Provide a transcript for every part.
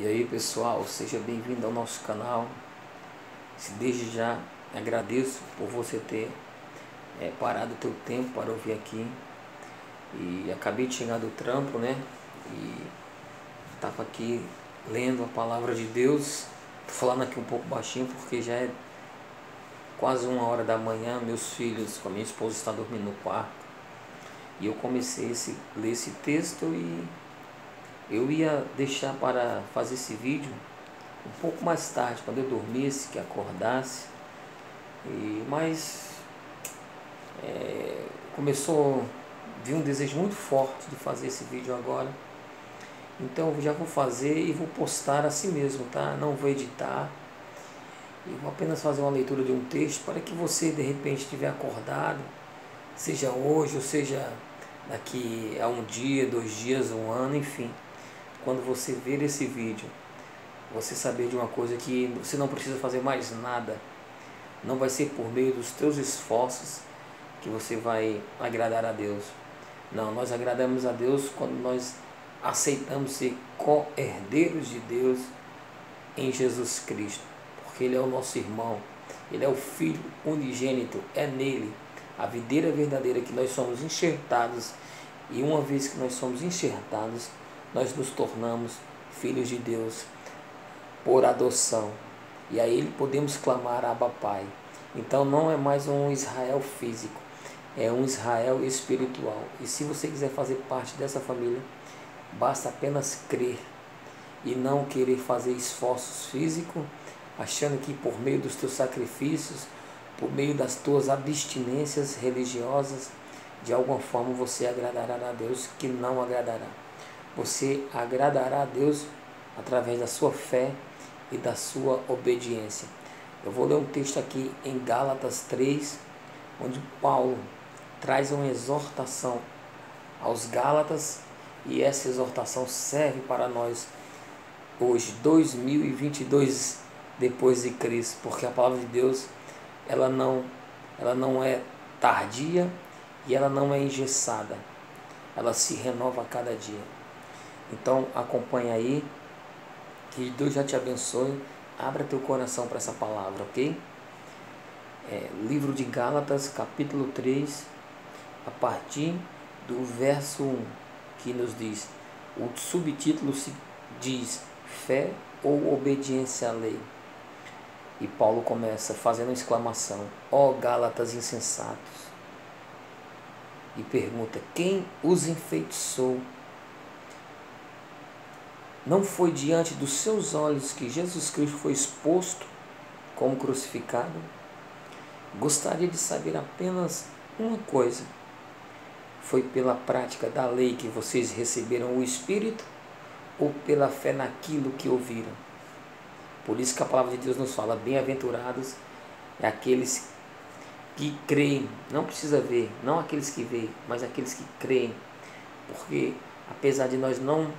E aí pessoal, seja bem-vindo ao nosso canal. Desde já agradeço por você ter parado o teu tempo para ouvir aqui. E acabei de chegar do trampo, né? E estava aqui lendo a palavra de Deus. Tô falando aqui um pouco baixinho porque já é quase 1 hora da manhã. Meus filhos com a minha esposa estão dormindo no quarto. E eu comecei a ler esse texto e eu ia deixar para fazer esse vídeo um pouco mais tarde, quando eu dormisse, que acordasse. Mas começou a vir um desejo muito forte de fazer esse vídeo agora. Então eu já vou fazer e vou postar assim mesmo, tá? Não vou editar. E vou apenas fazer uma leitura de um texto para que você de repente estiver acordado, seja hoje ou seja daqui a um dia, 2 dias, 1 ano, enfim. Quando você ver esse vídeo, você saber de uma coisa, que você não precisa fazer mais nada. Não vai ser por meio dos teus esforços que você vai agradar a Deus. Não, nós agradamos a Deus quando nós aceitamos ser co-herdeiros de Deus em Jesus Cristo. Porque Ele é o nosso irmão, Ele é o Filho unigênito, é nele a videira verdadeira que nós somos enxertados. E uma vez que nós somos enxertados, nós nos tornamos filhos de Deus por adoção. E a Ele podemos clamar Abba Pai. Então não é mais um Israel físico, é um Israel espiritual. E se você quiser fazer parte dessa família, basta apenas crer e não querer fazer esforços físicos, achando que por meio dos teus sacrifícios, por meio das tuas abstinências religiosas, de alguma forma você agradará a Deus, que não agradará. Você agradará a Deus através da sua fé e da sua obediência. Eu vou ler um texto aqui em Gálatas 3, onde Paulo traz uma exortação aos Gálatas, e essa exortação serve para nós hoje, 2022 depois de Cristo, porque a palavra de Deus ela não é tardia e ela não é engessada, ela se renova a cada dia. Então acompanha aí, que Deus já te abençoe. Abra teu coração para essa palavra, ok? Livro de Gálatas, capítulo 3, a partir do verso 1, que nos diz, o subtítulo se diz fé ou obediência à lei. E Paulo começa fazendo uma exclamação: ó Gálatas insensatos! E pergunta: quem os enfeitiçou? Não foi diante dos seus olhos que Jesus Cristo foi exposto como crucificado? Gostaria de saber apenas uma coisa: foi pela prática da lei que vocês receberam o Espírito ou pela fé naquilo que ouviram? Por isso que a palavra de Deus nos fala: bem-aventurados é aqueles que creem. Não precisa ver, não aqueles que veem, mas aqueles que creem. Porque apesar de nós não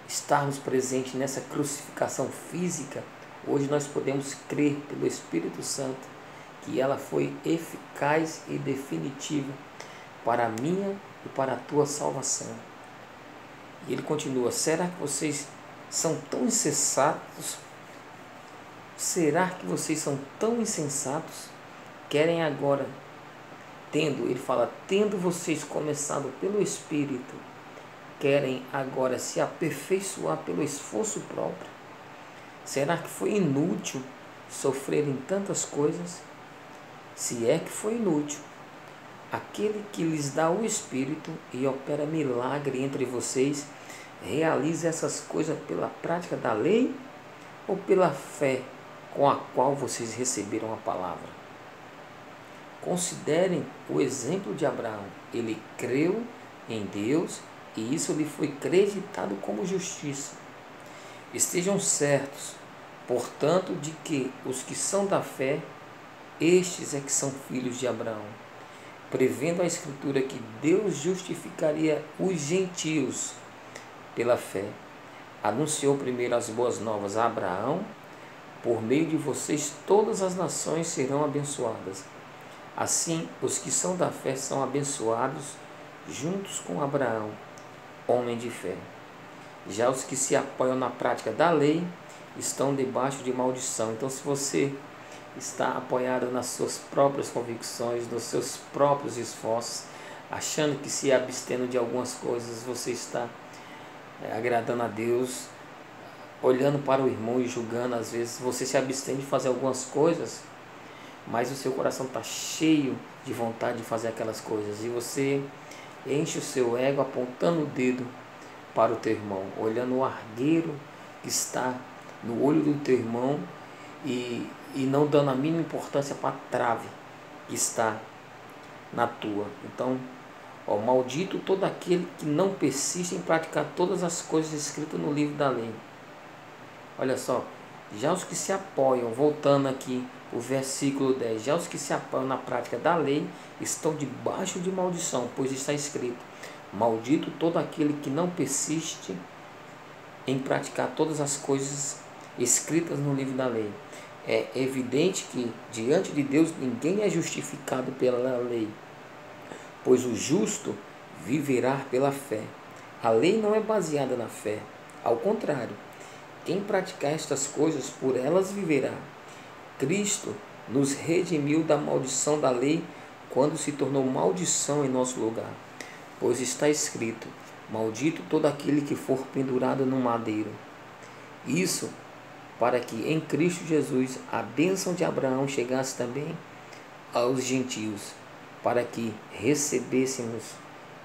estarmos presentes nessa crucificação física, hoje nós podemos crer pelo Espírito Santo que ela foi eficaz e definitiva para a minha e para a tua salvação. E ele continua: será que vocês são tão insensatos? Será que vocês são tão insensatos? Querem agora, tendo vocês começado pelo Espírito, querem agora se aperfeiçoar pelo esforço próprio? Será que foi inútil sofrerem tantas coisas? Se é que foi inútil, aquele que lhes dá o Espírito e opera milagre entre vocês, realiza essas coisas pela prática da lei ou pela fé com a qual vocês receberam a palavra? Considerem o exemplo de Abraão. Ele creu em Deus e isso lhe foi creditado como justiça. Estejam certos, portanto, de que os que são da fé, estes é que são filhos de Abraão. Prevendo a Escritura que Deus justificaria os gentios pela fé, anunciou primeiro as boas novas a Abraão: por meio de vocês todas as nações serão abençoadas. Assim, os que são da fé são abençoados juntos com Abraão, homem de fé. Já os que se apoiam na prática da lei estão debaixo de maldição. Então, se você está apoiado nas suas próprias convicções, nos seus próprios esforços, achando que se abstendo de algumas coisas você está agradando a Deus, olhando para o irmão e julgando, às vezes você se abstém de fazer algumas coisas, mas o seu coração está cheio de vontade de fazer aquelas coisas, e você enche o seu ego apontando o dedo para o teu irmão, olhando o argueiro que está no olho do teu irmão e não dando a mínima importância para a trave que está na tua. Então, maldito todo aquele que não persiste em praticar todas as coisas escritas no livro da lei. Olha só, já os que se apoiam, voltando aqui o versículo 10, já os que se apoiam na prática da lei estão debaixo de maldição, pois está escrito: maldito todo aquele que não persiste em praticar todas as coisas escritas no livro da lei. É evidente que diante de Deus ninguém é justificado pela lei, pois o justo viverá pela fé. A lei não é baseada na fé, ao contrário, quem praticar estas coisas por elas viverá. Cristo nos redimiu da maldição da lei quando se tornou maldição em nosso lugar, pois está escrito: maldito todo aquele que for pendurado no madeiro. Isso para que em Cristo Jesus a bênção de Abraão chegasse também aos gentios, para que recebêssemos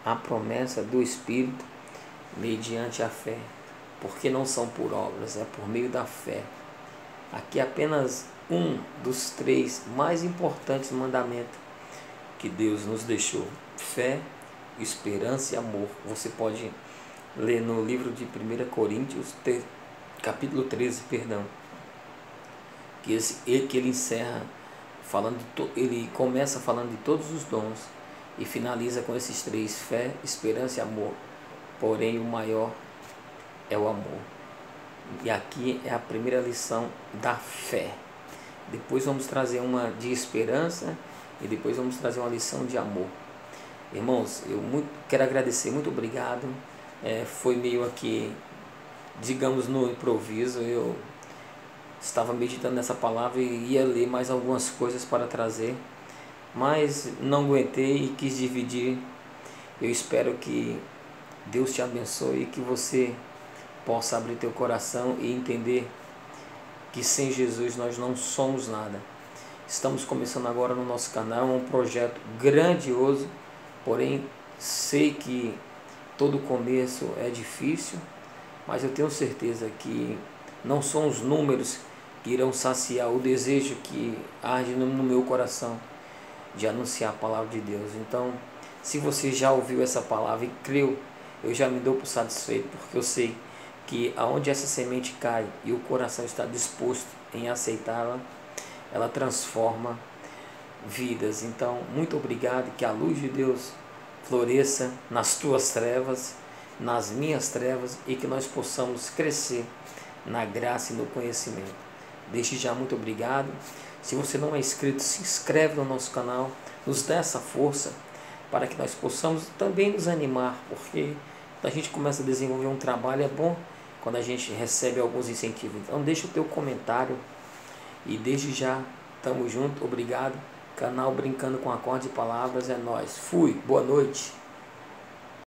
a promessa do Espírito mediante a fé, porque não são por obras, é por meio da fé. Aqui é apenas um dos 3 mais importantes mandamentos que Deus nos deixou: fé, esperança e amor. Você pode ler no livro de 1 Coríntios, capítulo 13, que ele encerra falando, ele começa falando de todos os dons e finaliza com esses 3: fé, esperança e amor. Porém, o maior é o amor. E aqui é a primeira lição da fé. Depois vamos trazer uma de esperança e depois vamos trazer uma lição de amor. Irmãos, eu quero agradecer, muito obrigado. Foi meio aqui, digamos, no improviso. Eu estava meditando nessa palavra e ia ler mais algumas coisas para trazer, mas não aguentei e quis dividir. Eu espero que Deus te abençoe e que você possa abrir teu coração e entender que sem Jesus nós não somos nada. Estamos começando agora no nosso canal um projeto grandioso, porém sei que todo começo é difícil, mas eu tenho certeza que não são os números que irão saciar o desejo que arde no meu coração de anunciar a palavra de Deus. Então, se você já ouviu essa palavra e creu, eu já me dou por satisfeito, porque eu sei que aonde essa semente cai e o coração está disposto em aceitá-la, ela transforma vidas. Então, muito obrigado, que a luz de Deus floresça nas tuas trevas, nas minhas trevas, e que nós possamos crescer na graça e no conhecimento. Desde já, muito obrigado. Se você não é inscrito, se inscreve no nosso canal, nos dá essa força para que nós possamos também nos animar, porque quando a gente começa a desenvolver um trabalho, é bom quando a gente recebe alguns incentivos. Então deixa o teu comentário e desde já, tamo junto, obrigado. Canal Brincando com Acordes e Palavras, é nóis. Fui, boa noite.